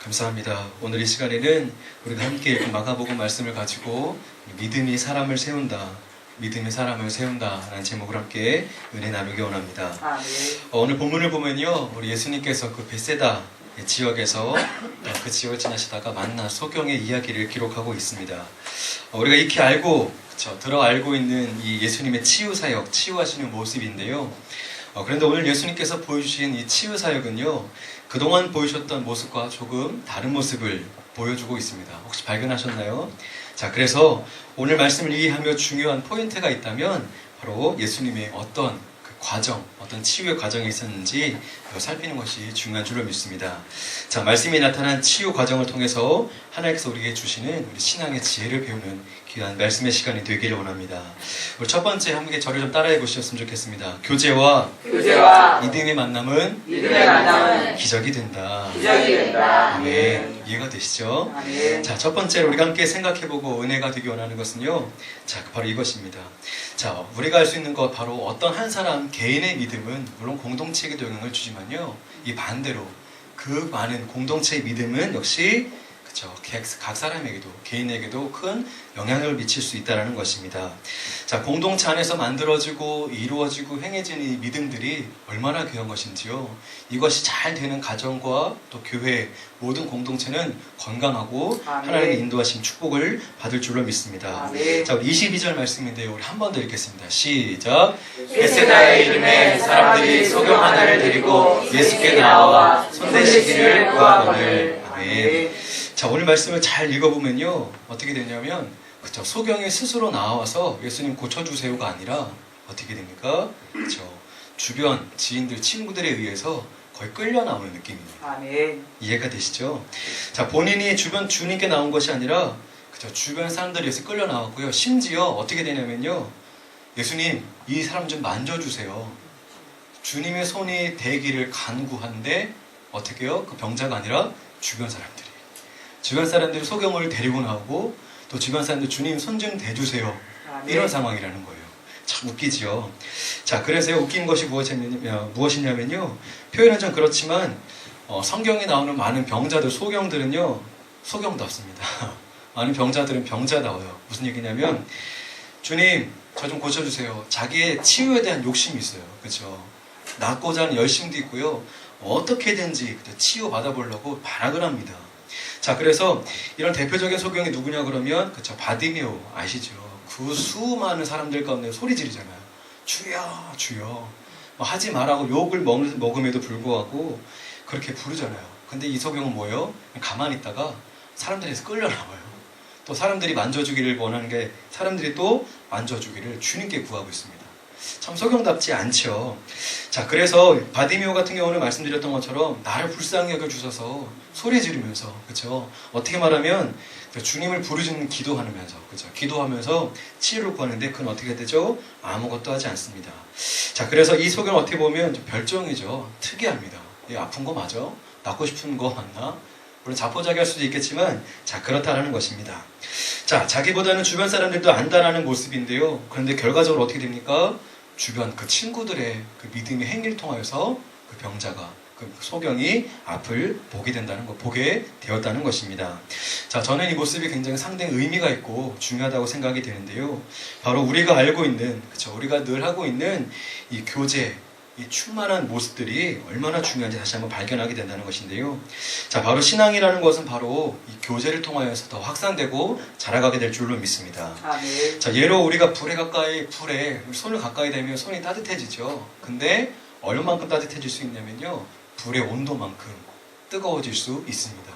감사합니다. 오늘 이 시간에는 우리가 함께 읽은 마가복음 말씀을 가지고 믿음이 사람을 세운다, 믿음이 사람을 세운다라는 제목을 함께 은혜 나누기 원합니다. 오늘 본문을 보면요, 우리 예수님께서 그 벳세다 지역에서 그 지역을 지나시다가 만난 소경의 이야기를 기록하고 있습니다. 우리가 익히 알고 들어 알고 있는 이 예수님의 치유 사역, 치유하시는 모습인데요. 그런데 오늘 예수님께서 보여주신 이 치유 사역은요, 그동안 보여주셨던 모습과 조금 다른 모습을 보여주고 있습니다. 혹시 발견하셨나요? 자, 그래서 오늘 말씀을 이해하며 중요한 포인트가 있다면 바로 예수님의 어떤 그 과정, 어떤 치유의 과정이 있었는지 살피는 것이 중요한 줄로 믿습니다. 자, 말씀이 나타난 치유 과정을 통해서 하나님께서 우리에게 주시는 우리 신앙의 지혜를 배우는 귀한 말씀의 시간이 되기를 원합니다. 우리 첫 번째 함께 저를 좀 따라해 보셨으면 좋겠습니다. 교제와 믿음의 만남은 기적이 된다. 아멘. 이해가 되시죠? 아멘. 자, 첫 번째로 우리가 함께 생각해보고 은혜가 되기 원하는 것은요, 자, 바로 이것입니다. 자, 우리가 알 수 있는 것 바로 어떤 한 사람 개인의 믿음은 물론 공동체에게도 영향을 주지만요, 이 반대로 그 많은 공동체의 믿음은 역시 각 사람에게도, 개인에게도 큰 영향을 미칠 수 있다는 것입니다. 자, 공동체 안에서 만들어지고 이루어지고 행해지는 이 믿음들이 얼마나 귀한 것인지요. 이것이 잘 되는 가정과 또 교회, 모든 공동체는 건강하고 아멘. 하나님의 인도하신 축복을 받을 줄로 믿습니다. 아멘. 자, 우리 22절 말씀인데요, 우리 한 번 더 읽겠습니다. 시작. 벳세다의 이름에 사람들이 소경 하나를 데리고 예수께 나와 손대시기를 구하거늘. 아멘. 자, 오늘 말씀을 잘 읽어보면요, 어떻게 되냐면, 소경이 스스로 나와서 예수님 고쳐주세요가 아니라 어떻게 됩니까? 주변 지인들, 친구들에 의해서 거의 끌려 나오는 느낌입니다. 아멘. 이해가 되시죠? 자, 본인이 주변 주님께 나온 것이 아니라 주변 사람들에 의해서 끌려 나왔고요. 심지어 어떻게 되냐면요, 예수님, 이 사람 좀 만져주세요. 주님의 손이 대기를 간구한데 어떻게 해요? 그 병자가 아니라 주변 사람들이 소경을 데리고 나오고, 또 주변 사람들 주님 손 좀 대주세요. 아멘. 이런 상황이라는 거예요. 참 웃기지요. 자, 그래서 웃긴 것이 무엇이냐면요, 표현은 좀 그렇지만 성경에 나오는 많은 병자들, 소경들은요, 소경답습니다. 많은 병자들은 병자다워요. 무슨 얘기냐면, 주님 저 좀 고쳐주세요. 자기의 치유에 대한 욕심이 있어요. 그렇죠? 낫고자 하는 열심도 있고요, 어떻게든지 치유 받아보려고 발악을 합니다. 자, 그래서 이런 대표적인 소경이 누구냐 그러면, 바디메오 아시죠? 그 수많은 사람들 가운데 소리 지르잖아요. 주여 주여, 하지 말라고 욕을 먹음에도 불구하고 그렇게 부르잖아요. 근데 이 소경은 뭐예요? 가만히 있다가 사람들에서 끌려 나와요. 또 사람들이 만져주기를 원하는 게 사람들이 또 만져주기를 주님께 구하고 있습니다. 참 소경답지 않죠. 자, 그래서 바디메오 같은 경우는 말씀드렸던 것처럼 나를 불쌍히 여겨주셔서 소리 지르면서, 그렇죠? 어떻게 말하면 주님을 부르짖는 기도하면서, 그렇죠? 기도하면서 치유를 구하는데, 그건 어떻게 되죠? 아무것도 하지 않습니다. 자, 그래서 이 소경은 어떻게 보면 좀 별종이죠. 특이합니다. 아픈 거 맞아? 낫고 싶은 거 맞나? 물론 자포자기할 수도 있겠지만, 자, 그렇다라는 것입니다. 자, 자기보다는 주변 사람들도 안다라는 모습인데요, 그런데 결과적으로 어떻게 됩니까? 주변 그 친구들의 그 믿음의 행위를 통하여서 그 병자가, 그 소경이 앞을 보게 되었다는 것입니다. 자, 저는 이 모습이 굉장히 상당히 의미가 있고 중요하다고 생각이 되는데요, 바로 우리가 알고 있는, 우리가 늘 하고 있는 이 교제, 이 충만한 모습들이 얼마나 중요한지 다시 한번 발견하게 된다는 것인데요. 자, 바로 신앙이라는 것은 바로 이 교제를 통하여서 더 확산되고 자라가게 될 줄로 믿습니다. 아멘. 자, 예로 우리가 불에 손을 가까이 대면 손이 따뜻해지죠. 근데 얼마만큼 따뜻해질 수 있냐면요, 불의 온도만큼 뜨거워질 수 있습니다.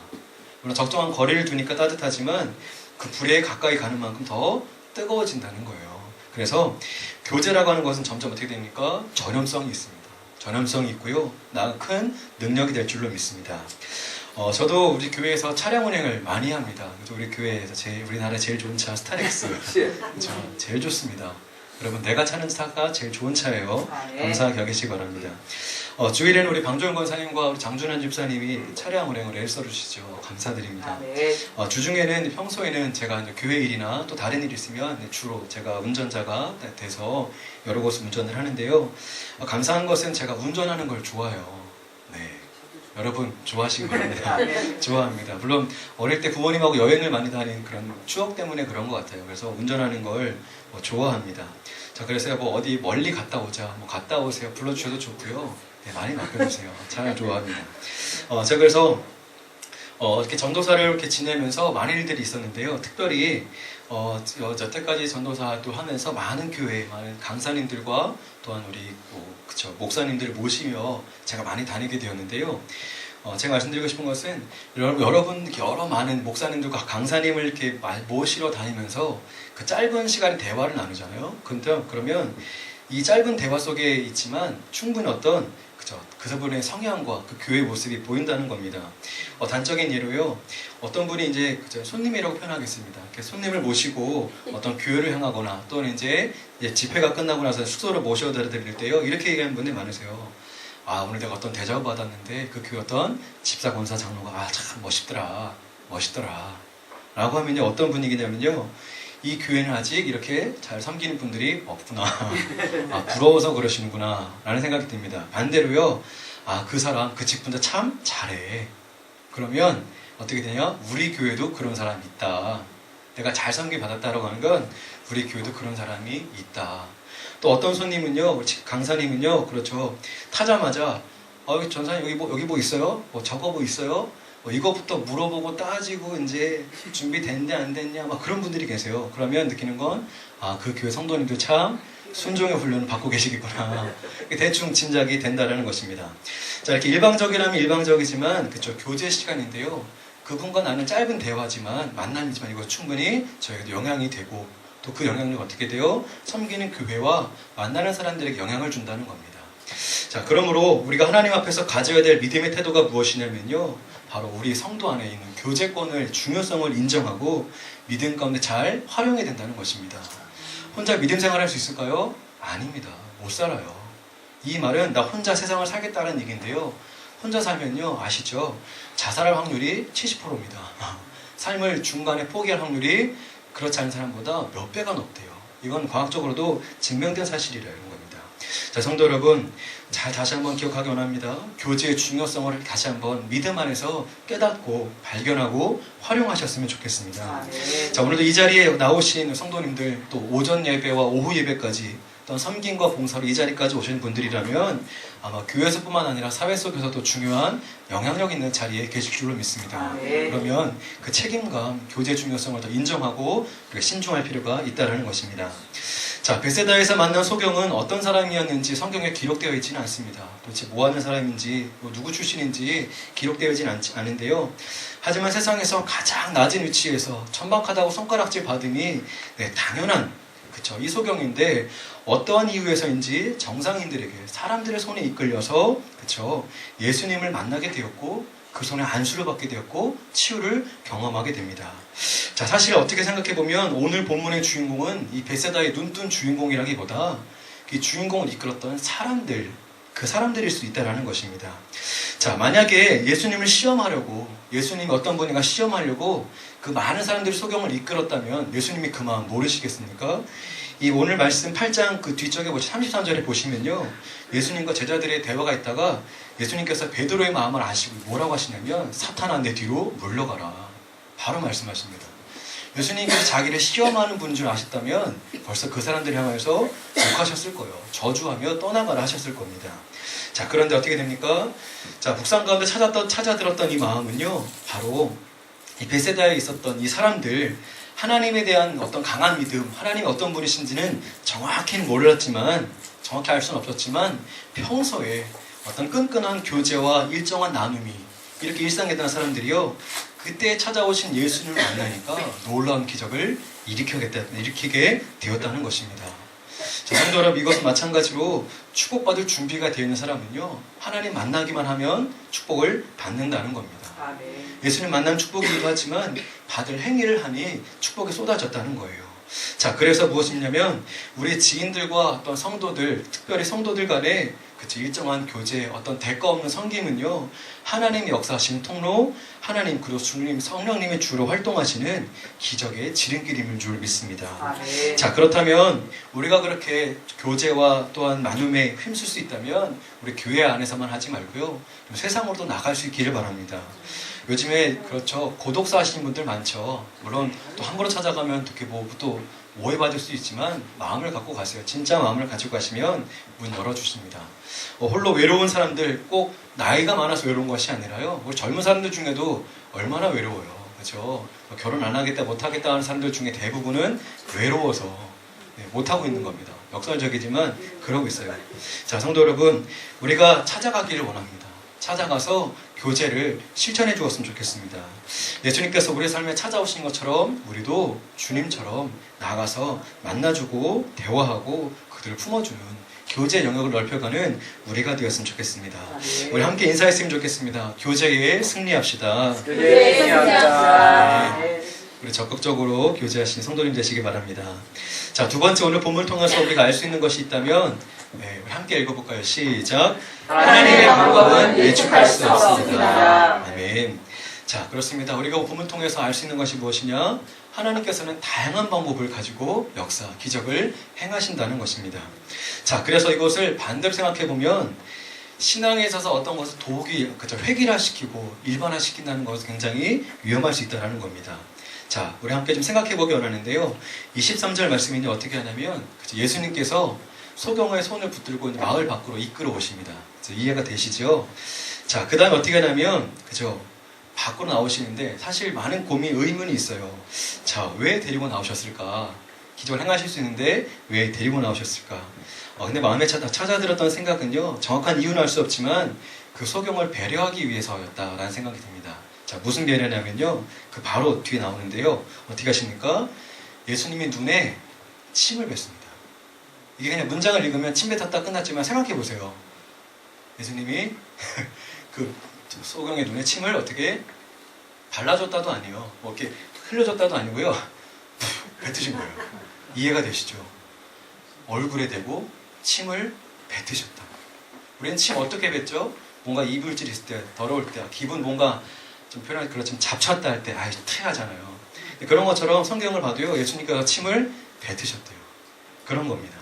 물론 적정한 거리를 두니까 따뜻하지만 그 불에 가까이 가는 만큼 더 뜨거워진다는 거예요. 그래서 교제라고 하는 것은 점점 어떻게 됩니까? 전염성이 있습니다. 전염성이 있고요, 큰 능력이 될 줄로 믿습니다. 저도 우리 교회에서 차량 운행을 많이 합니다. 그래서 우리 교회에서 우리나라 제일 좋은 차 스타렉스, 그렇죠? 제일 좋습니다. 여러분, 내가 타는 차가 제일 좋은 차예요. 감사하게 여기시기 바랍니다. 주일에는 우리 방종원 권사님과 우리 장준환 집사님이 차량 운행을 애써 주시죠. 감사드립니다. 주중에는, 평소에는 제가 이제 교회 일이나 또 다른 일이 있으면 주로 제가 운전자가 돼서 여러 곳을 운전을 하는데요, 감사한 것은 제가 운전하는 걸 좋아해요. 네. 여러분 좋아하시기 바랍니다. 좋아합니다. 물론 어릴 때 부모님하고 여행을 많이 다닌 그런 추억 때문에 그런 것 같아요. 그래서 운전하는 걸 좋아합니다. 자, 그래서 뭐 어디 멀리 갔다 오자, 뭐 갔다 오세요 불러주셔도 좋고요. 네, 많이 맡겨주세요. 참 좋아합니다. 제가 그래서 이렇게 전도사를 이렇게 지내면서 많은 일들이 있었는데요. 특별히 여태까지 전도사도 하면서 많은 교회, 많은 강사님들과 또한 우리 목사님들을 모시며 제가 많이 다니게 되었는데요. 제가 말씀드리고 싶은 것은 여러분 여러 많은 목사님들과 강사님을 이렇게 모시러 다니면서 그 짧은 시간에 대화를 나누잖아요. 그러면 이 짧은 대화 속에 있지만 충분히 어떤 그분의 성향과 그 교회의 모습이 보인다는 겁니다. 단적인 예로요. 어떤 분이 이제 손님이라고 표현하겠습니다. 손님을 모시고 어떤 교회를 향하거나 또는 이제 집회가 끝나고 나서 숙소로 모셔다 드릴 때요. 이렇게 얘기하는 분들이 많으세요. 오늘 내가 어떤 대접을 받았는데 그 교회 어떤 집사 권사 장로가 참 멋있더라 라고 하면요. 어떤 분위기냐면요. 이 교회는 아직 이렇게 잘 섬기는 분들이 없구나. 부러워서 그러시는구나 라는 생각이 듭니다. 반대로요. 그 사람, 그 직분자 참 잘해. 그러면 어떻게 되냐? 우리 교회도 그런 사람이 있다. 내가 잘 섬김 받았다라고 하는 건 우리 교회도 그런 사람이 있다. 또 어떤 손님은요, 강사님은요, 그렇죠. 타자마자 전사님 여기 뭐 있어요? 저거 뭐 있어요? 이거부터 물어보고 따지고 이제 준비됐냐 안 됐냐 막 그런 분들이 계세요. 그러면 느끼는 건 그 교회 성도님들 참 순종의 훈련을 받고 계시겠구나. 대충 짐작이 된다라는 것입니다. 자, 이렇게 일방적이라면 일방적이지만 그쵸, 교제 시간인데요. 그분과 나는 짧은 대화지만 만남이지만 이거 충분히 저에게도 영향이 되고 또 그 영향력이 어떻게 돼요? 섬기는 교회와 만나는 사람들에게 영향을 준다는 겁니다. 자, 그러므로 우리가 하나님 앞에서 가져야 될 믿음의 태도가 무엇이냐면요. 바로 우리 성도 안에 있는 교제권을 중요성을 인정하고 믿음 가운데 잘 활용해야 된다는 것입니다. 혼자 믿음 생활할 수 있을까요? 아닙니다. 못 살아요. 이 말은 나 혼자 세상을 살겠다는 얘기인데요. 혼자 살면요. 아시죠? 자살할 확률이 70%입니다. 삶을 중간에 포기할 확률이 그렇지 않은 사람보다 몇 배가 높대요. 이건 과학적으로도 증명된 사실이라는 겁니다. 자, 성도 여러분, 다시 한번 기억하기 원합니다. 교제의 중요성을 다시 한번 믿음 안에서 깨닫고 발견하고 활용하셨으면 좋겠습니다. 자, 오늘도 이 자리에 나오신 성도님들, 또 오전 예배와 오후 예배까지 어떤 섬김과 봉사로 이 자리까지 오신 분들이라면 아마 교회에서뿐만 아니라 사회 속에서도 중요한 영향력 있는 자리에 계실 줄로 믿습니다. 그러면 그 책임감, 교제의 중요성을 더 인정하고 신중할 필요가 있다는 것입니다. 자, 베세다에서 만난 소경은 어떤 사람이었는지 성경에 기록되어 있지는 않습니다. 도대체 뭐 하는 사람인지, 누구 출신인지 기록되어 있지는 않은데요. 하지만 세상에서 가장 낮은 위치에서 천박하다고 손가락질 받음이 당연한 이 소경인데 어떠한 이유에서인지 정상인들에게 사람들의 손에 이끌려서 예수님을 만나게 되었고 그 손에 안수를 받게 되었고 치유를 경험하게 됩니다. 자, 사실 어떻게 생각해보면 오늘 본문의 주인공은 이 베세다의 눈뜬 주인공이라기보다 이 주인공을 이끌었던 사람들, 그 사람들일 수 있다는 것입니다. 자, 만약에 예수님을 시험하려고 예수님이 어떤 분인가 시험하려고 그 많은 사람들이 소경을 이끌었다면 예수님이 그 마음 모르시겠습니까? 이 오늘 말씀 8장 그 뒤쪽에 33절에 보시면요. 예수님과 제자들의 대화가 있다가 예수님께서 베드로의 마음을 아시고 뭐라고 하시냐면 사탄아 내 뒤로 물러가라. 바로 말씀하십니다. 예수님께서 자기를 시험하는 분인 줄 아셨다면 벌써 그 사람들 향해서 욕하셨을 거예요. 저주하며 떠나가라 하셨을 겁니다. 자, 그런데 어떻게 됩니까? 자, 북상 가운데 찾아들었던 이 마음은요. 바로 이 베세다에 있었던 이 사람들 하나님에 대한 어떤 강한 믿음, 하나님이 어떤 분이신지는 정확히는 몰랐지만 정확히 알 수는 없었지만 평소에 어떤 끈끈한 교제와 일정한 나눔이 이렇게 일상에 대한 사람들이요. 그때 찾아오신 예수님을 만나니까 놀라운 기적을 일으키게 되었다는 것입니다. 자, 성도 여러분, 이것은 마찬가지로 축복받을 준비가 되어 있는 사람은요. 하나님 만나기만 하면 축복을 받는다는 겁니다. 예수님 만난 축복이기도 하지만 받을 행위를 하니 축복이 쏟아졌다는 거예요. 자, 그래서 무엇이냐면 우리 지인들과 어떤 성도들, 특별히 성도들 간에 그쵸, 일정한 교제, 어떤 대가 없는 섬김은요, 하나님이 역사하시는 통로, 하나님 그리고 주님, 성령님이 주로 활동하시는 기적의 지름길임을 줄 믿습니다. 아멘. 자, 그렇다면 우리가 그렇게 교제와 또한 나눔에 힘쓸 수 있다면 우리 교회 안에서만 하지 말고요, 좀 세상으로도 나갈 수 있기를 바랍니다. 요즘에 그렇죠, 고독사 하시는 분들 많죠. 물론 또 함부로 찾아가면 어떻게 또 오해받을 수 있지만 마음을 갖고 가세요. 진짜 마음을 가지고 가시면 문 열어주십니다. 홀로 외로운 사람들, 꼭 나이가 많아서 외로운 것이 아니라요, 우리 젊은 사람들 중에도 얼마나 외로워요. 그렇죠? 결혼 안 하겠다, 못 하겠다 하는 사람들 중에 대부분은 외로워서 못 하고 있는 겁니다. 역설적이지만 그러고 있어요. 자, 성도 여러분, 우리가 찾아가기를 원합니다. 찾아가서 교제를 실천해 주었으면 좋겠습니다. 예수님께서 우리의 삶에 찾아오신 것처럼 우리도 주님처럼 나가서 만나주고 대화하고 그들을 품어주는 교제 영역을 넓혀가는 우리가 되었으면 좋겠습니다. 우리 함께 인사했으면 좋겠습니다. 교제에 승리합시다. 교제에 승리합시다. 우리 적극적으로 교제하신 성도님 되시기 바랍니다. 자, 두 번째, 오늘 본문을 통해서 우리가 알 수 있는 것이 있다면, 우리 함께 읽어볼까요? 시작. 하나님의 방법은 예측할 수 없습니다. 아멘. 자, 그렇습니다. 우리가 본문을 통해서 알 수 있는 것이 무엇이냐? 하나님께서는 다양한 방법을 가지고 역사, 기적을 행하신다는 것입니다. 자, 그래서 이것을 반대로 생각해 보면 신앙에 있어서 어떤 것을 획일화시키고 일반화시킨다는 것은 굉장히 위험할 수 있다는 겁니다. 자, 우리 함께 좀 생각해 보기 원하는데요. 23절 말씀이 어떻게 하냐면, 예수님께서 소경의 손을 붙들고 마을 밖으로 이끌어 오십니다. 이해가 되시죠? 자, 그 다음에 어떻게 하냐면, 밖으로 나오시는데 사실 많은 고민, 의문이 있어요. 자, 왜 데리고 나오셨을까? 기적을 행하실 수 있는데 왜 데리고 나오셨을까? 근데 마음에 찾아들었던 생각은요, 정확한 이유는 알 수 없지만 그 소경을 배려하기 위해서였다라는 생각이 듭니다. 자, 무슨 배려냐면요, 그 바로 뒤에 나오는데요, 어떻게 하십니까? 예수님이 눈에 침을 뱉습니다. 이게 그냥 문장을 읽으면 침 뱉었다 끝났지만 생각해 보세요. 예수님이 그 소경의 눈에 침을 어떻게 발라줬다도 아니에요. 이렇게 흘려줬다도 아니고요, 뱉으신 거예요. 이해가 되시죠? 얼굴에 대고 침을 뱉으셨다. 우리는 침 어떻게 뱉죠? 뭔가 이불질 있을 때, 더러울 때, 기분 뭔가 좀 표현하기 그렇지만 잡쳤다 할 때, 태하잖아요. 그런 것처럼 성경을 봐도요, 예수님께서 침을 뱉으셨대요. 그런 겁니다.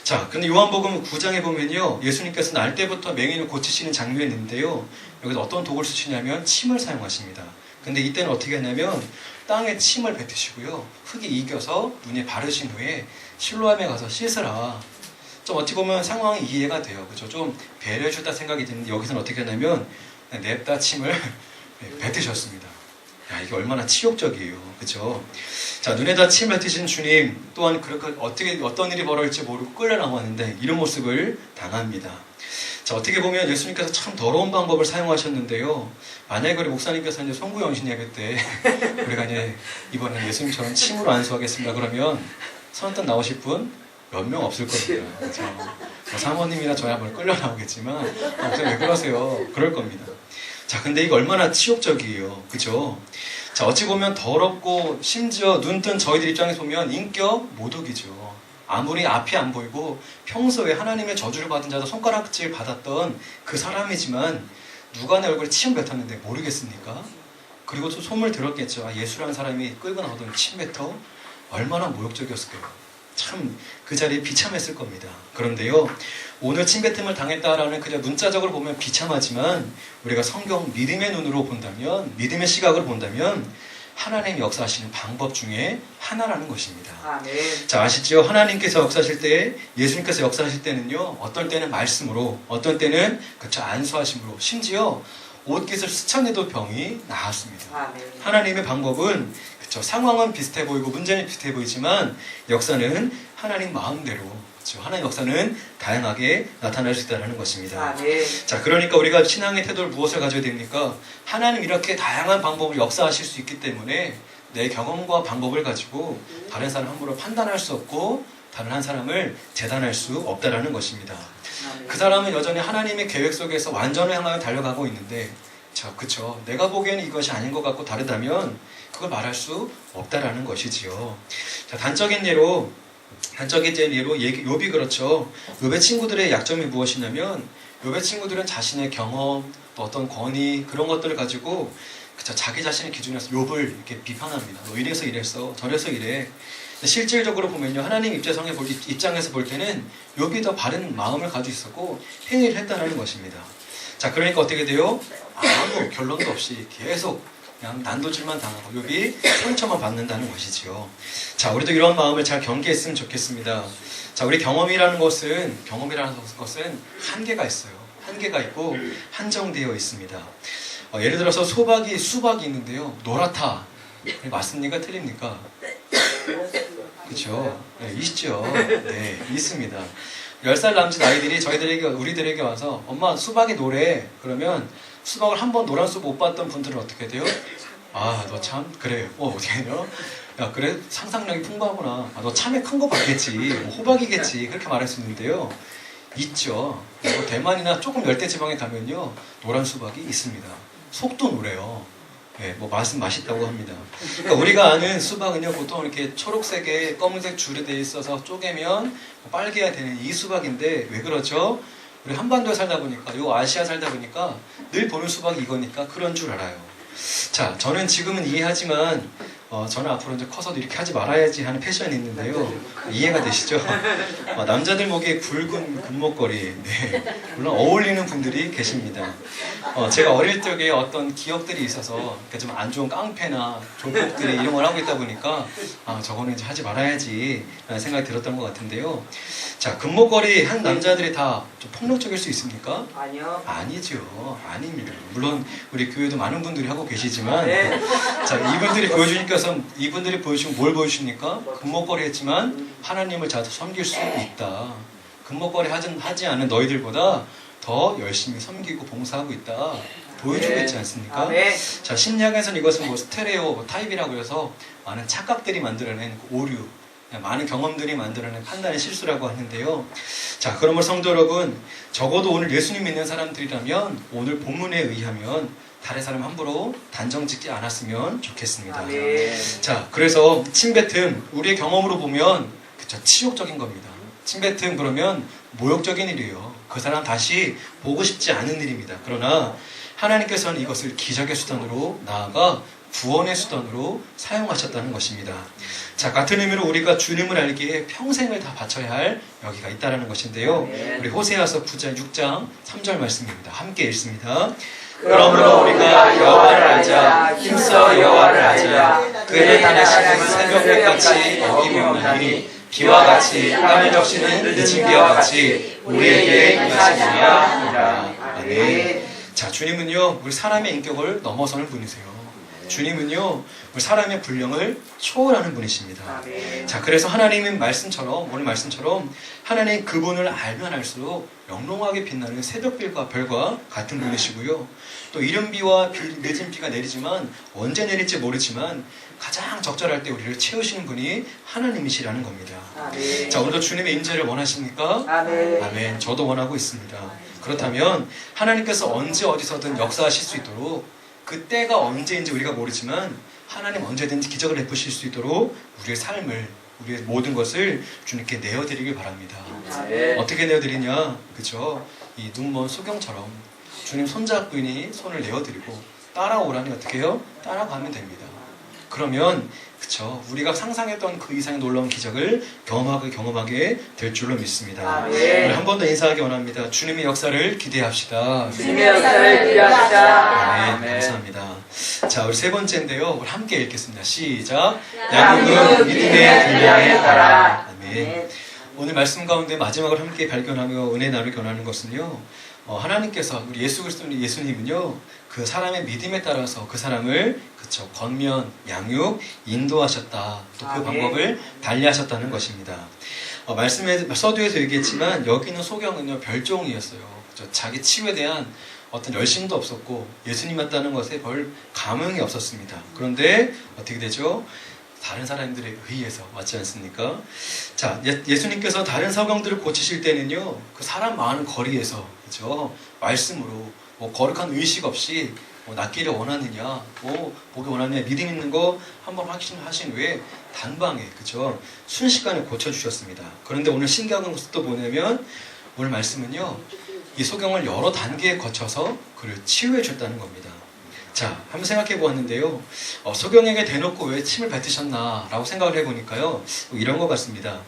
자, 근데 요한복음 9장에 보면요, 예수님께서 날 때부터 맹인을 고치시는 장면이 있는데요, 여기서 어떤 도구를 쓰시냐면 침을 사용하십니다. 근데 이때는 어떻게 하냐면 땅에 침을 뱉으시고요, 흙이 이겨서 눈에 바르신 후에 실로암에 가서 씻으라. 좀 어찌 보면 상황이 이해가 돼요. 그죠? 좀 배려해줬다 생각이 드는데, 여기서는 어떻게 하냐면 냅다 침을 뱉으셨습니다. 야, 이게 얼마나 치욕적이에요. 그죠? 자, 눈에다 침 뱉으신 주님 또한 그렇게 어떤 일이 벌어질지 모르고 끌려 나왔는데 이런 모습을 당합니다. 자, 어떻게 보면 예수님께서 참 더러운 방법을 사용하셨는데요. 만약에 우리 목사님께서 이제 송구영신 예배 때 우리가 이제 이번에 예수님처럼 침으로 안수하겠습니다 그러면 선뜻 나오실 분 몇 명 없을 겁니다. 그렇죠? 사모님이나 저야 한번 끌려 나오겠지만, 목사님 왜 그러세요? 그럴 겁니다. 자, 근데 이거 얼마나 치욕적이에요. 그죠? 자, 어찌 보면 더럽고 심지어 눈뜬 저희들 입장에서 보면 인격 모독이죠. 아무리 앞이 안 보이고 평소에 하나님의 저주를 받은 자도 손가락질 받았던 그 사람이지만 누가 내 얼굴에 침 뱉었는데 모르겠습니까? 그리고 또 소문을 들었겠죠. 예수라는 사람이 끌고 나오던 침 뱉어? 얼마나 모욕적이었을까요? 참 그 자리에 비참했을 겁니다. 그런데요, 오늘 침뱉음을 당했다라는 그냥 문자적으로 보면 비참하지만 우리가 성경 믿음의 눈으로 본다면, 믿음의 시각으로 본다면 하나님이 역사하시는 방법 중에 하나라는 것입니다. 아멘. 자, 아시죠? 하나님께서 역사하실 때, 예수님께서 역사하실 때는요, 어떤 때는 말씀으로, 어떤 때는 안수하심으로, 심지어 옷깃을 스쳐내도 병이 나았습니다. 아멘. 하나님의 방법은 상황은 비슷해 보이고 문제는 비슷해 보이지만 역사는 하나님 마음대로, 하나님 역사는 다양하게 나타날 수 있다는 것입니다. 아멘. 자, 그러니까 우리가 신앙의 태도를 무엇을 가져야 됩니까? 하나님 이렇게 다양한 방법을 역사하실 수 있기 때문에 내 경험과 방법을 가지고 다른 사람 함부로 판단할 수 없고 다른 한 사람을 재단할 수 없다라는 것입니다. 아멘. 그 사람은 여전히 하나님의 계획 속에서 완전을 향하여 달려가고 있는데, 그쵸, 내가 보기에는 이것이 아닌 것 같고 다르다면 그걸 말할 수 없다라는 것이지요. 자, 단적인 예로 단적인 예로 욥이 그렇죠. 욥의 친구들의 약점이 무엇이냐면 욥의 친구들은 자신의 경험, 또 어떤 권위 그런 것들을 가지고 그쵸, 자기 자신의 기준에서 욥을 이렇게 비판합니다. 너 이래서 이랬어, 저래서 이래. 근데 실질적으로 보면요, 하나님 입장에서 볼 때는 욥이 더 바른 마음을 가지고 있었고 행위를 했다는 것입니다. 자, 그러니까 어떻게 돼요? 아무 결론도 없이 계속 그냥 난도질만 당하고 욥이 상처만 받는다는 것이지요. 자, 우리도 이런 마음을 잘 경계했으면 좋겠습니다. 자, 우리 경험이라는 것은 한계가 있어요. 한계가 있고 한정되어 있습니다. 예를 들어서 수박이 있는데요. 노랗다. 맞습니까? 틀립니까? 그렇죠. 네, 있죠. 네, 있습니다. 10살 남짓 아이들이 우리들에게 와서 엄마 수박이 노래. 그러면 수박을 한 번 노란 수 못 봤던 분들은 어떻게 돼요? 아, 너 참 그래. 어떻게 해요? 야, 그래 상상력이 풍부하구나. 아, 너 참외 큰 거 봤겠지. 뭐 호박이겠지. 그렇게 말할 수 있는데요. 있죠. 뭐 대만이나 조금 열대지방에 가면요, 노란 수박이 있습니다. 속도 노래요. 네, 뭐 맛은 맛있다고 합니다. 그러니까 우리가 아는 수박은요, 보통 이렇게 초록색에 검은색 줄이 돼 있어서 쪼개면 빨개야 되는 이 수박인데 왜 그러죠? 우리 한반도에 살다 보니까, 요 아시아 살다 보니까 늘 보는 수박이 이거니까 그런 줄 알아요. 자, 저는 지금은 이해하지만 저는 앞으로 이제 커서도 이렇게 하지 말아야지 하는 패션이 있는데요. 이해가 되시죠? 남자들 목에 굵은 금목걸이, 네, 물론 어울리는 분들이 계십니다. 제가 어릴 적에 어떤 기억들이 있어서 좀 안 좋은 깡패나 조폭들이 이런 걸 하고 있다 보니까 저거는 이제 하지 말아야지 라는 생각이 들었던 것 같은데요. 자, 금목걸이 한 남자들이 다 좀 폭력적일 수 있습니까? 아니요. 아니죠. 아닙니다. 물론 우리 교회도 많은 분들이 하고 계시지만, 네. 자, 이분들이 보여주시면 뭘 보여주십니까? 금목걸이 했지만 하나님을 잘 섬길 수 있다. 금목걸이 하지 않은 너희들보다 더 열심히 섬기고 봉사하고 있다. 보여주고 있지 않습니까? 네. 자, 심리학에서는 이것은 뭐 스테레오 타입이라고 해서 많은 착각들이 만들어낸 그 오류, 많은 경험들이 만들어낸 판단의 실수라고 하는데요. 자, 그러므로 성도 여러분, 적어도 오늘 예수님 믿는 사람들이라면 오늘 본문에 의하면 다른 사람 함부로 단정 짓지 않았으면 좋겠습니다. 자, 그래서 침뱉음, 우리의 경험으로 보면 그쵸, 치욕적인 겁니다. 침뱉음 그러면 모욕적인 일이에요. 그 사람 다시 보고 싶지 않은 일입니다. 그러나 하나님께서는 이것을 기적의 수단으로 나아가 구원의 수단으로 사용하셨다는 것입니다. 자, 같은 의미로 우리가 주님을 알기에 평생을 다 바쳐야 할 여기가 있다는 것인데요. 우리 호세아서 6장 3절 말씀입니다. 함께 읽습니다. 그러므로 우리가 여호와를 알자, 힘써 여호와를 알자. 그의 다니심은 새벽같이 어김이 없나니 비와 같이 땀을 적시는 늦은 비와 같이 우리에게 임하시느니라. 아멘. 자, 주님은요, 우리 사람의 인격을 넘어서는 분이세요. 주님은요, 우리 사람의 분량을 초월하는 분이십니다. 자, 그래서 하나님은 오늘 말씀처럼 하나님 그분을 알면 알수록 영롱하게 빛나는 새벽별과 별과 같은 분이시고요. 또 이른 비와 늦은 비가 내리지만 언제 내릴지 모르지만 가장 적절할 때 우리를 채우시는 분이 하나님이시라는 겁니다. 아멘. 자, 오늘도 주님의 임재를 원하십니까? 아멘. 아멘. 저도 원하고 있습니다. 그렇다면 하나님께서 언제 어디서든 역사하실 수 있도록, 그 때가 언제인지 우리가 모르지만 하나님 언제든지 기적을 베푸실 수 있도록 우리의 삶을, 우리의 모든 것을 주님께 내어드리길 바랍니다. 아멘. 어떻게 내어드리냐? 그죠? 이 눈먼 소경처럼 주님 손잡으니 손을 내어드리고 따라오라니 어떻게 해요? 따라가면 됩니다. 그러면 그쵸, 우리가 상상했던 그 이상의 놀라운 기적을 경험하게 될 줄로 믿습니다. 오늘 한 번 더 인사하기 원합니다. 주님의 역사를 기대합시다. 주님의 역사를 기대합시다. 아멘. 감사합니다. 자, 우리 세 번째인데요. 우리 함께 읽겠습니다. 시작. 야곱은 믿음의 분량에 따라. 아멘. 오늘 말씀 가운데 마지막을 함께 발견하며 은혜 나누기 원하는 것은요, 하나님께서 우리 예수님은요, 그 사람의 믿음에 따라서 그 사람을 그쵸, 권면, 양육, 인도하셨다. 또 그 방법을 달리하셨다는 것입니다. 서두에서 얘기했지만 여기 있는 소경은요, 별종이었어요. 그쵸? 자기 치유에 대한 어떤 열심도 없었고 예수님 맞다는 것에 별 감흥이 없었습니다. 그런데 어떻게 되죠? 다른 사람들에 의해서, 맞지 않습니까? 자, 예수님께서 다른 서경들을 고치실 때는요, 그 사람 많은 거리에서, 그죠? 말씀으로, 거룩한 의식 없이 낫기를 원하느냐, 보기 원하느냐, 믿음 있는 거 한번 확신하신 후에 단방에, 그죠? 순식간에 고쳐주셨습니다. 그런데 오늘 신기한 것도 또 뭐냐면 오늘 말씀은요, 이 소경을 여러 단계에 거쳐서 그를 치유해 줬다는 겁니다. 자, 한번 생각해 보았는데요. 소경에게 대놓고 왜 침을 뱉으셨나 라고 생각을 해보니까요, 이런 것 같습니다.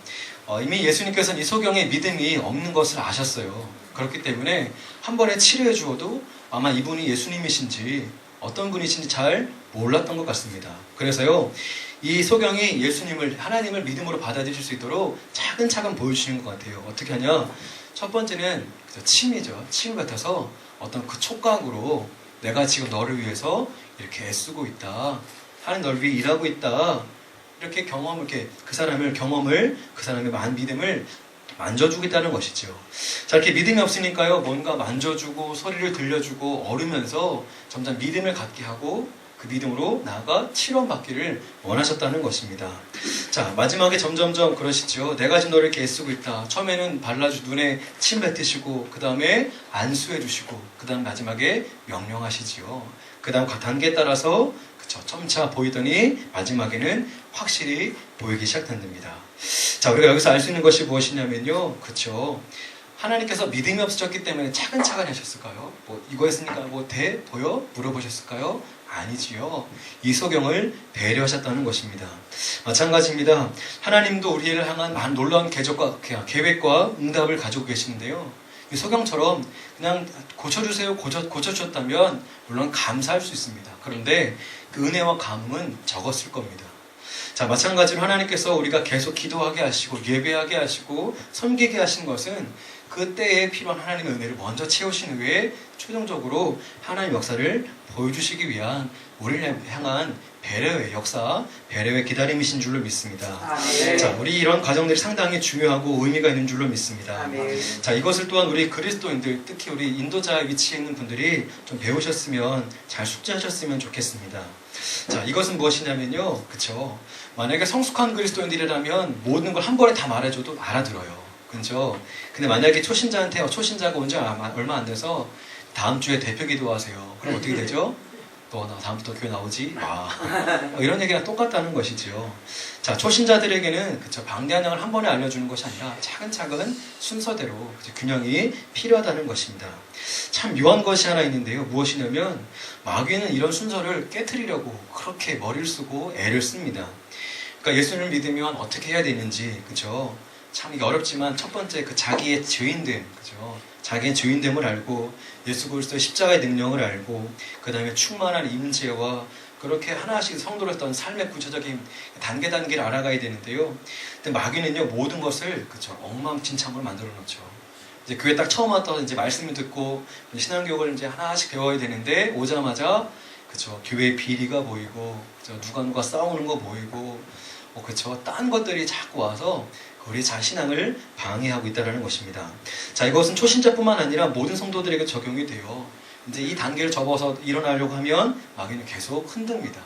이미 예수님께서는 이 소경의 믿음이 없는 것을 아셨어요. 그렇기 때문에 한 번에 치료해 주어도 아마 이분이 예수님이신지 어떤 분이신지 잘 몰랐던 것 같습니다. 그래서요, 이 소경이 예수님을, 하나님을 믿음으로 받아들일 수 있도록 차근차근 보여주시는 것 같아요. 어떻게 하냐? 첫 번째는 침이죠. 침을 뱉어서 어떤 그 촉각으로 내가 지금 너를 위해서 이렇게 애쓰고 있다. 하나님 너를 위해 일하고 있다. 이렇게 그 사람의 믿음을 만져주겠다는 것이죠. 자, 이렇게 믿음이 없으니까요, 뭔가 만져주고 소리를 들려주고 어르면서 점점 믿음을 갖게 하고 그 믿음으로 나아가 치료받기를 원하셨다는 것입니다. 자, 마지막에 점점점 그러시죠. 내가 지금 너를 이렇게 애쓰고 있다. 처음에는 눈에 침 뱉으시고, 그 다음에 안수해 주시고, 그 다음 마지막에 명령하시지요. 그 다음 단계에 따라서 점차 보이더니 마지막에는 확실히 보이기 시작한답니다. 자, 우리가 여기서 알 수 있는 것이 무엇이냐면요, 그렇죠? 하나님께서 믿음이 없으셨기 때문에 차근차근 하셨을까요? 이거 했으니까 보여? 물어보셨을까요? 아니지요. 이 소경을 배려하셨다는 것입니다. 마찬가지입니다. 하나님도 우리를 향한 놀라운 계획과 응답을 가지고 계시는데요, 이 소경처럼 그냥 고쳐주세요, 고쳐주셨다면 물론 감사할 수 있습니다. 그런데 그 은혜와 감흥은 적었을 겁니다. 자, 마찬가지로 하나님께서 우리가 계속 기도하게 하시고 예배하게 하시고 섬기게 하신 것은 그때에 필요한 하나님의 은혜를 먼저 채우신 후에 최종적으로 하나님의 역사를 보여주시기 위한 우리를 향한 배려의 역사, 배려의 기다림이신 줄로 믿습니다. 아멘. 자, 우리 이런 과정들이 상당히 중요하고 의미가 있는 줄로 믿습니다. 아멘. 자, 이것을 또한 우리 그리스도인들, 특히 우리 인도자에 위치해 있는 분들이 좀 배우셨으면, 잘 숙지하셨으면 좋겠습니다. 자, 이것은 무엇이냐면요, 그쵸? 만약에 성숙한 그리스도인들이라면 모든 걸 한 번에 다 말해줘도 알아들어요. 그죠? 근데 만약에 초신자가 온 지 얼마 안 돼서 다음 주에 대표 기도하세요. 그럼 어떻게 되죠? 나 다음부터 교회 나오지? 이런 얘기랑 똑같다는 것이지요. 자, 초신자들에게는 방대한 양을 한 번에 알려주는 것이 아니라 차근차근 순서대로 균형이 필요하다는 것입니다. 참 묘한 것이 하나 있는데요. 무엇이냐면 마귀는 이런 순서를 깨트리려고 그렇게 머리를 쓰고 애를 씁니다. 그러니까 예수님을 믿으면 어떻게 해야 되는지, 그죠? 참 이게 어렵지만 첫 번째 자기의 죄인됨, 그죠? 자기의 죄인됨을 알고 예수 그리스도의 십자가의 능력을 알고 그 다음에 충만한 임재와 그렇게 하나씩 성도로 했던 삶의 구체적인 단계를 알아가야 되는데요. 근데 마귀는요, 모든 것을 엉망진창으로 만들어 놓죠. 이제 교회 딱 처음 왔다 이제 말씀을 듣고 신앙교육을 이제 하나씩 배워야 되는데 오자마자 교회의 비리가 보이고 누가 싸우는 거 보이고 딴 것들이 자꾸 와서 우리 신앙을 방해하고 있다는 것입니다. 자, 이것은 초신자뿐만 아니라 모든 성도들에게 적용이 돼요. 이제 이 단계를 접어서 일어나려고 하면 마귀는 계속 흔듭니다.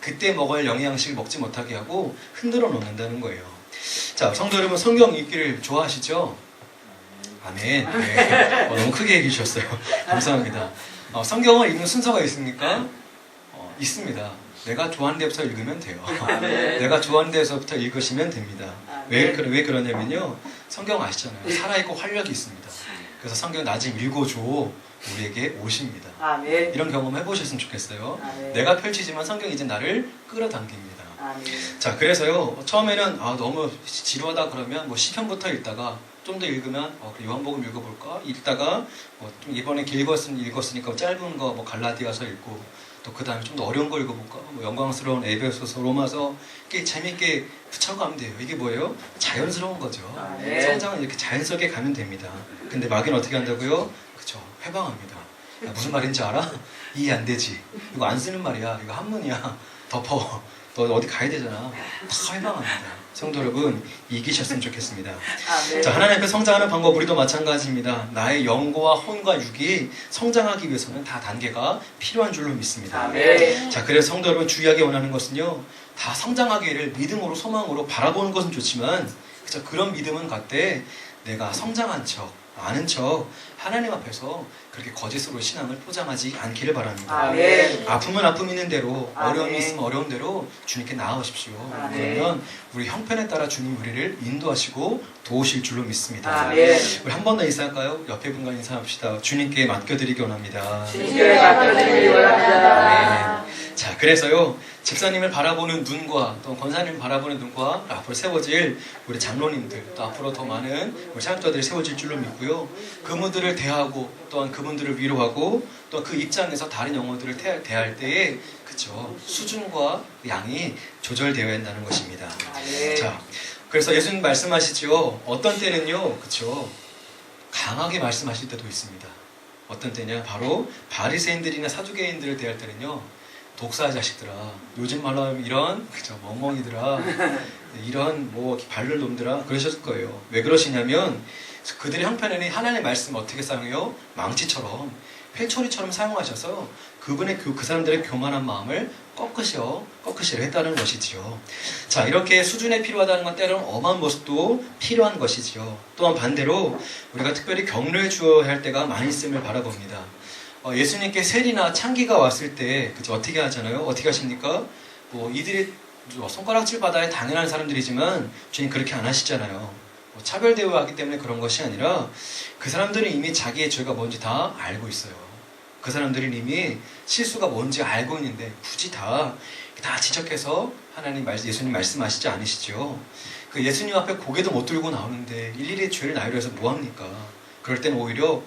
그때 먹을 영양식을 먹지 못하게 하고 흔들어 놓는다는 거예요. 자, 성도 여러분, 성경 읽기를 좋아하시죠? 아멘. 네. 너무 크게 얘기해 주셨어요. 감사합니다. 성경을 읽는 순서가 있습니까? 있습니다. 내가 좋아하는 데부터 읽으면 돼요. 내가 좋아하는 데서부터 읽으시면 됩니다. 왜 그러냐면요, 성경 아시잖아요. 살아있고 활력이 있습니다. 그래서 성경 나 좀 읽어줘, 우리에게 오십니다. 아멘. 이런 경험 해보셨으면 좋겠어요. 아멘. 내가 펼치지만 성경이 이제 나를 끌어당깁니다. 아멘. 자, 그래서요, 처음에는 너무 지루하다 그러면 시편부터 읽다가 좀 더 읽으면 요한복음 읽어볼까? 읽다가 좀 이번에 읽었으니까 짧은 거 갈라디아서 읽고, 또 그 다음에 좀 더 어려운 거 읽어볼까? 영광스러운 에베소서, 로마서, 이렇게 재밌게 붙여가면 돼요. 이게 뭐예요? 자연스러운 거죠. 네. 성장은 이렇게 자연스럽게 가면 됩니다. 근데 마귀는 어떻게 한다고요? 그쵸, 회방합니다. 야, 무슨 말인지 알아? 이해 안 되지. 이거 안 쓰는 말이야. 이거 한문이야. 덮어. 너 어디 가야 되잖아. 다 회방합니다. 성도 여러분, 이기셨으면 좋겠습니다. 아멘. 자, 하나님 앞에 성장하는 방법, 우리도 마찬가지입니다. 나의 영과 혼과 육이 성장하기 위해서는 다 단계가 필요한 줄로 믿습니다. 아멘. 자, 그래서 성도 여러분, 주의하기 원하는 것은요, 다 성장하기를 믿음으로, 소망으로 바라보는 것은 좋지만, 그런 믿음은 갖되 내가 성장한 척, 아는 척 하나님 앞에서 그렇게 거짓으로 신앙을 포장하지 않기를 바랍니다. 아멘. 아픔은 아픔 있는 대로, 아멘. 어려움이 있으면 어려운 대로 주님께 나아오십시오. 아멘. 그러면 우리 형편에 따라 주님 우리를 인도하시고 도우실 줄로 믿습니다. 아멘. 우리 한 번 더 인사할까요? 옆에 분과 인사합시다. 주님께 맡겨드리기 원합니다. 주님께 맡겨드리기 원합니다. 아멘. 자, 그래서요, 집사님을 바라보는 눈과 또 권사님을 바라보는 눈과 앞으로 세워질 우리 장로님들, 또 앞으로 더 많은 우리 사역자들이 세워질 줄로 믿고요. 그분들을 대하고 또한 그분들을 위로하고 또 그 입장에서 다른 영혼들을 대할 때에 그쵸, 수준과 양이 조절되어야 한다는 것입니다. 아멘. 자, 그래서 예수님 말씀하시죠. 어떤 때는요, 그쵸, 강하게 말씀하실 때도 있습니다. 어떤 때냐, 바로 바리새인들이나 사두개인들을 대할 때는요, 독사 자식들아, 요즘 말로 하면 이런 그죠, 멍멍이들아, 이런 뭐 발를 놈들아, 그러셨을 거예요. 왜 그러시냐면 그들의 형편에는 하나님의 말씀을 어떻게 사용해요? 망치처럼, 회초리처럼 사용하셔서 그분의 그 사람들의 교만한 마음을 꺾으시려 했다는 것이지요. 자, 이렇게 수준에 필요하다는 건 때로는 엄한 모습도 필요한 것이지요. 또한 반대로 우리가 특별히 격려해 주어야 할 때가 많이 있음을 바라봅니다. 예수님께 세리나 창기가 왔을 때 그쵸, 어떻게 하잖아요? 어떻게 하십니까? 뭐 이들이 손가락질 받아야 당연한 사람들이지만 주님 그렇게 안 하시잖아요. 차별 대우하기 때문에 그런 것이 아니라 그 사람들은 이미 자기의 죄가 뭔지 다 알고 있어요. 그 사람들은 이미 실수가 뭔지 알고 있는데 굳이 다 지적해서 예수님 말씀하시지 않으시죠. 그 예수님 앞에 고개도 못 들고 나오는데 일일이 죄를 나열로 해서 뭐합니까? 그럴 땐 오히려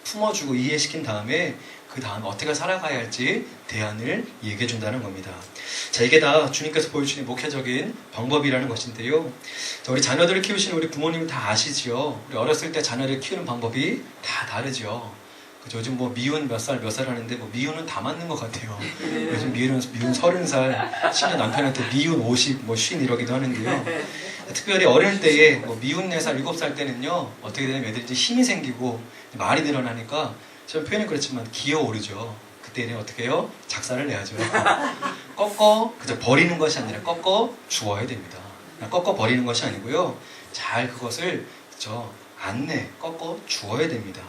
품어주고 이해시킨 다음에 그 다음 어떻게 살아가야 할지 대안을 얘기해 준다는 겁니다. 자, 이게 다 주님께서 보여주신 목회적인 방법이라는 것인데요. 자, 우리 자녀들을 키우시는 우리 부모님 다 아시지요? 우리 어렸을 때 자녀를 키우는 방법이 다 다르죠. 그죠? 요즘 뭐 미운 몇 살 하는데 뭐 미운은 다 맞는 것 같아요. 요즘 미운 30살 신혼 남편한테 미운 50, 뭐 50 이러기도 하는데요. 특별히 어릴 때에 뭐 미운 4살, 7살 때는요, 어떻게 되냐면 애들이 이제 힘이 생기고 말이 늘어나니까 좀 표현은 그렇지만 기어오르죠. 그때는 어떻게 해요? 작사를 내야죠. 그저 버리는 것이 아니라 꺾어 주어야 됩니다. 꺾어 버리는 것이 아니고요. 잘 그것을 꺾어 주어야 됩니다.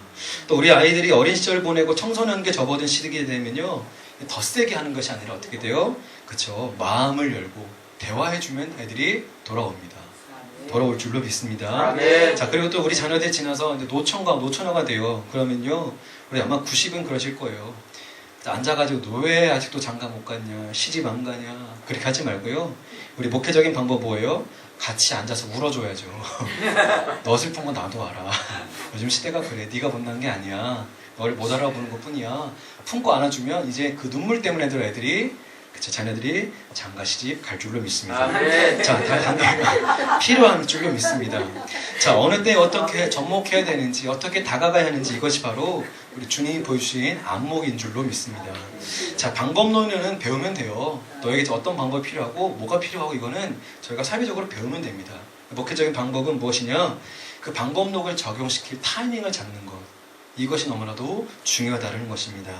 또 우리 아이들이 어린 시절 보내고 청소년기에 접어든 시기가 되면요, 더 세게 하는 것이 아니라 어떻게 돼요? 그쵸, 마음을 열고 대화해주면 애들이 돌아올 줄로 믿습니다. 아멘. 자, 그리고 또 우리 자녀들 지나서 이제 노처녀가 돼요. 그러면요, 우리 아마 90은 그러실 거예요. 앉아가지고 너 왜 아직도 장가 못 갔냐, 시집 안 가냐, 그렇게 하지 말고요. 우리 목회적인 방법 뭐예요? 같이 앉아서 울어줘야죠. 너 슬픈 건 나도 알아. 요즘 시대가 그래. 네가 못난 게 아니야. 너를 못 알아보는 것 뿐이야. 품고 안아주면 이제 그 눈물 때문에 애들이 자녀들이 장가 시집 갈 줄로 믿습니다. 아멘. 자, 단계가 필요한 줄로 믿습니다. 자, 어느 때 어떻게 접목해야 되는지, 어떻게 다가가야 하는지, 이것이 바로 우리 주님이 보여주신 안목인 줄로 믿습니다. 자, 방법론은 배우면 돼요. 너에게 어떤 방법이 필요하고 뭐가 필요하고 이거는 저희가 사회적으로 배우면 됩니다. 목회적인 방법은 무엇이냐? 그 방법론을 적용시킬 타이밍을 잡는 것. 이것이 너무나도 중요하다는 것입니다.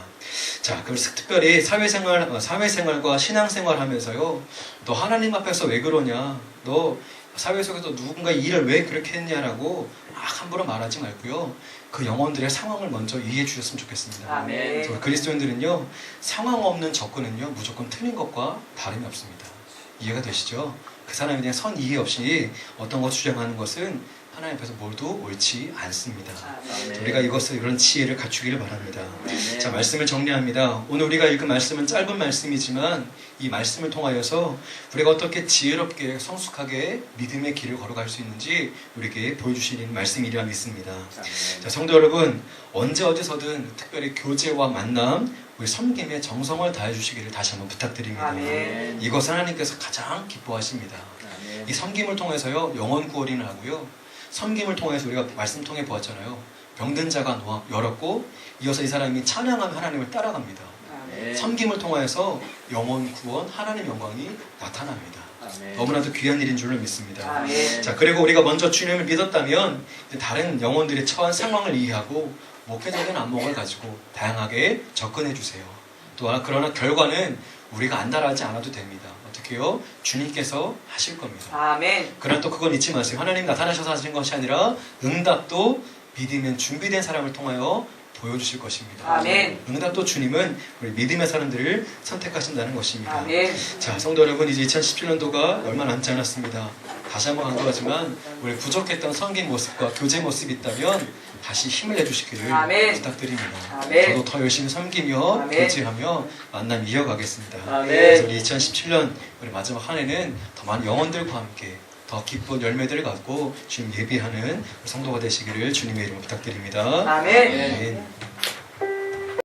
자, 그래서 특별히 사회생활과 신앙생활 하면서요, 너 하나님 앞에서 왜 그러냐? 너 사회 속에서 누군가 일을 왜 그렇게 했냐라고 막 함부로 말하지 말고요. 그 영혼들의 상황을 먼저 이해해 주셨으면 좋겠습니다. 아멘. 그래서 그리스도인들은요, 상황 없는 접근은요, 무조건 틀린 것과 다름이 없습니다. 이해가 되시죠? 그 사람에 대한 선 이해 없이 어떤 것 주장하는 것은 하나님 앞에서 모두 옳지 않습니다. 아멘. 우리가 이런 지혜를 갖추기를 바랍니다. 아멘. 자, 말씀을 정리합니다. 오늘 우리가 읽은 말씀은 짧은 말씀이지만 이 말씀을 통하여서 우리가 어떻게 지혜롭게 성숙하게 믿음의 길을 걸어갈 수 있는지 우리에게 보여주시는 말씀이라 믿습니다. 자, 성도 여러분, 언제 어디서든 특별히 교제와 만남, 우리 섬김에 정성을 다해 주시기를 다시 한번 부탁드립니다. 아멘. 이것을 하나님께서 가장 기뻐하십니다. 아멘. 이 섬김을 통해서요, 영혼 구원을 하고요, 섬김을 통해서 우리가 말씀 통해 보았잖아요. 병든 자가 열었고, 이어서 이 사람이 찬양하며 하나님을 따라갑니다. 아멘. 섬김을 통해서 영혼 구원, 하나님 영광이 나타납니다. 아멘. 너무나도 귀한 일인 줄로 믿습니다. 아멘. 자, 그리고 우리가 먼저 주님을 믿었다면 이제 다른 영혼들의 처한 상황을 이해하고 목회적인 안목을 가지고 다양하게 접근해 주세요. 또한 그러나 결과는 우리가 안달하지 않아도 됩니다. 어떻게 어떻게 해요? 주님께서 하실 겁니다. 아멘. 그러나 또 그건 잊지 마세요. 하나님 나타나셔서 하신 것이 아니라 응답도 믿으면 준비된 사람을 통하여 보여주실 것입니다. 아멘. 응답도 주님은 우리 믿음의 사람들을 선택하신다는 것입니다. 아멘. 자, 성도 여러분, 이제 2017년도가 얼마 남지 않았습니다. 다시 한번 강조하지만 우리 부족했던 섬긴 모습과 교제 모습이 있다면 다시 힘을 내주시기를 아멘. 부탁드립니다. 아멘. 저도 더 열심히 섬기며 아멘. 교제하며 만남 이어가겠습니다. 아멘. 그래서 우리 2017년 우리 마지막 한 해는 더 많은 영혼들과 함께 더 기쁜 열매들을 갖고 주님 예비하는 성도가 되시기를 주님의 이름으로 부탁드립니다. 아멘. 아멘.